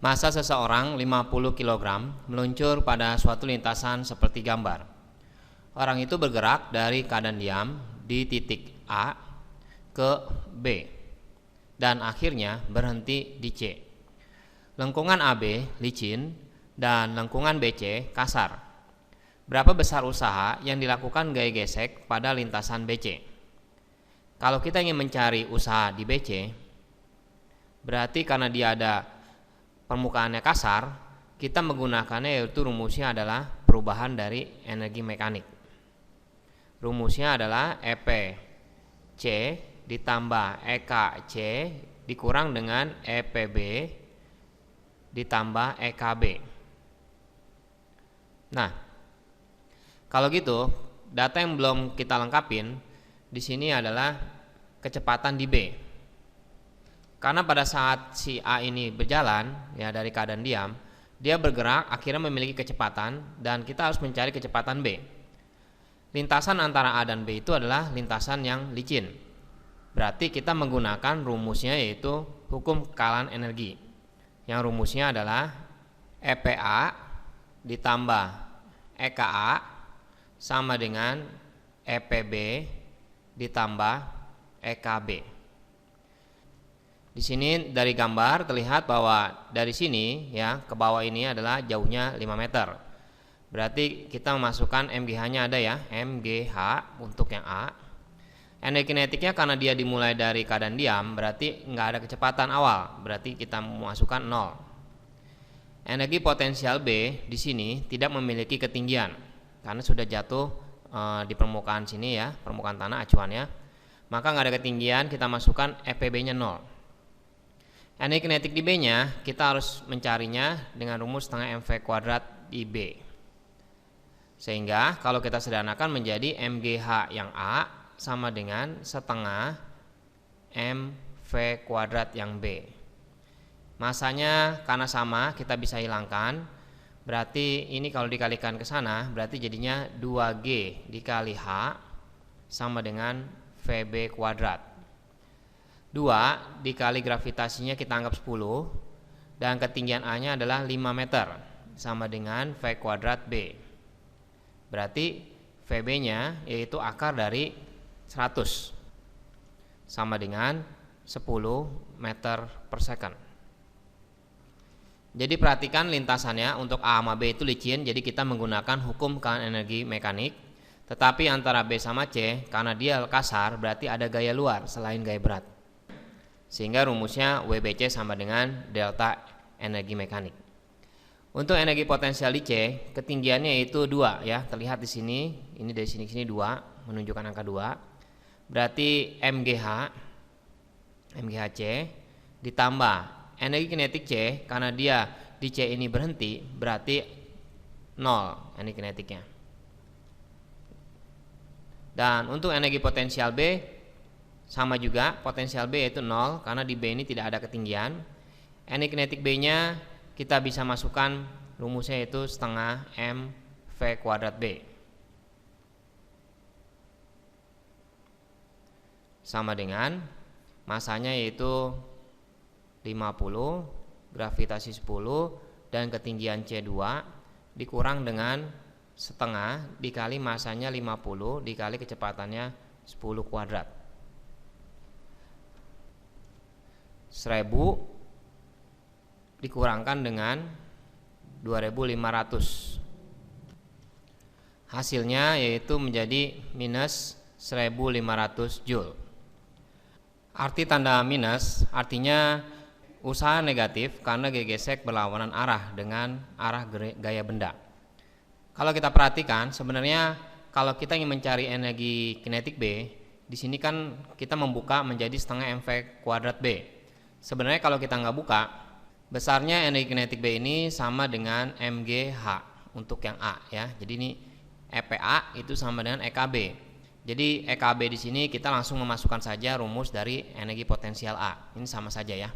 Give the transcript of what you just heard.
Massa seseorang 50 kg meluncur pada suatu lintasan seperti gambar. Orang itu bergerak dari keadaan diam di titik A ke B dan akhirnya berhenti di C. Lengkungan AB licin dan lengkungan BC kasar. Berapa besar usaha yang dilakukan gaya gesek pada lintasan BC? Kalau kita ingin mencari usaha di BC, berarti karena dia ada permukaannya kasar, kita menggunakannya yaitu rumusnya adalah perubahan dari energi mekanik. Rumusnya adalah EP C ditambah EKC dikurang dengan EPB ditambah EKB. Nah, kalau gitu, data yang belum kita lengkapin di sini adalah kecepatan di B. Karena pada saat si A ini berjalan ya dari keadaan diam, dia bergerak akhirnya memiliki kecepatan dan kita harus mencari kecepatan B. Lintasan antara A dan B itu adalah lintasan yang licin. Berarti kita menggunakan rumusnya yaitu hukum kekalahan energi. Yang rumusnya adalah EPA ditambah EKA sama dengan EPB ditambah EKB. Di sini dari gambar terlihat bahwa dari sini ya ke bawah ini adalah jauhnya 5 meter. Berarti kita memasukkan MGH-nya ada ya, MGH untuk yang A. Energi kinetiknya karena dia dimulai dari keadaan diam, berarti nggak ada kecepatan awal, berarti kita memasukkan 0. Energi potensial B di sini tidak memiliki ketinggian karena sudah jatuh di permukaan sini ya, permukaan tanah acuannya. Maka nggak ada ketinggian, kita masukkan EPB-nya 0. Energi kinetik di B-nya kita harus mencarinya dengan rumus setengah mv kuadrat di B. Sehingga kalau kita sederhanakan menjadi MGH yang A sama dengan setengah mv kuadrat yang B. Masanya karena sama kita bisa hilangkan. Berarti ini kalau dikalikan ke sana berarti jadinya 2G dikali H sama dengan VB kuadrat. 2 dikali gravitasinya kita anggap 10 dan ketinggian A-nya adalah 5 meter sama dengan V kuadrat B. Berarti VB-nya yaitu akar dari 100 sama dengan 10 meter per second. Jadi perhatikan lintasannya untuk A sama B itu licin, jadi kita menggunakan hukum kekalahan energi mekanik. Tetapi antara B sama C karena dia kasar berarti ada gaya luar selain gaya berat. Sehingga rumusnya WBC sama dengan delta energi mekanik. Untuk energi potensial di C, ketinggiannya yaitu 2 ya, terlihat di sini. Ini dari sini ke sini 2, menunjukkan angka 2. Berarti MGH C ditambah energi kinetik C karena dia di C ini berhenti, berarti 0 energi kinetiknya. Dan untuk energi potensial B sama juga, potensial B yaitu 0 karena di B ini tidak ada ketinggian. Energi kinetik B-nya kita bisa masukkan rumusnya yaitu setengah mv kuadrat B sama dengan masanya yaitu 50, gravitasi 10 dan ketinggian C2 dikurang dengan setengah dikali masanya 50 dikali kecepatannya 10 kuadrat. 1000 dikurangkan dengan 2500. Hasilnya yaitu menjadi minus 1500 Joule. Arti tanda minus artinya usaha negatif karena gaya gesek berlawanan arah dengan arah gaya benda. Kalau kita perhatikan sebenarnya kalau kita ingin mencari energi kinetik B, di sini kan kita membuka menjadi setengah mv kuadrat B. Sebenarnya kalau kita nggak buka, besarnya energi kinetik B ini sama dengan MGH untuk yang A ya. Jadi ini EPA itu sama dengan EKB. Jadi EKB di sini kita langsung memasukkan saja rumus dari energi potensial A. Ini sama saja ya.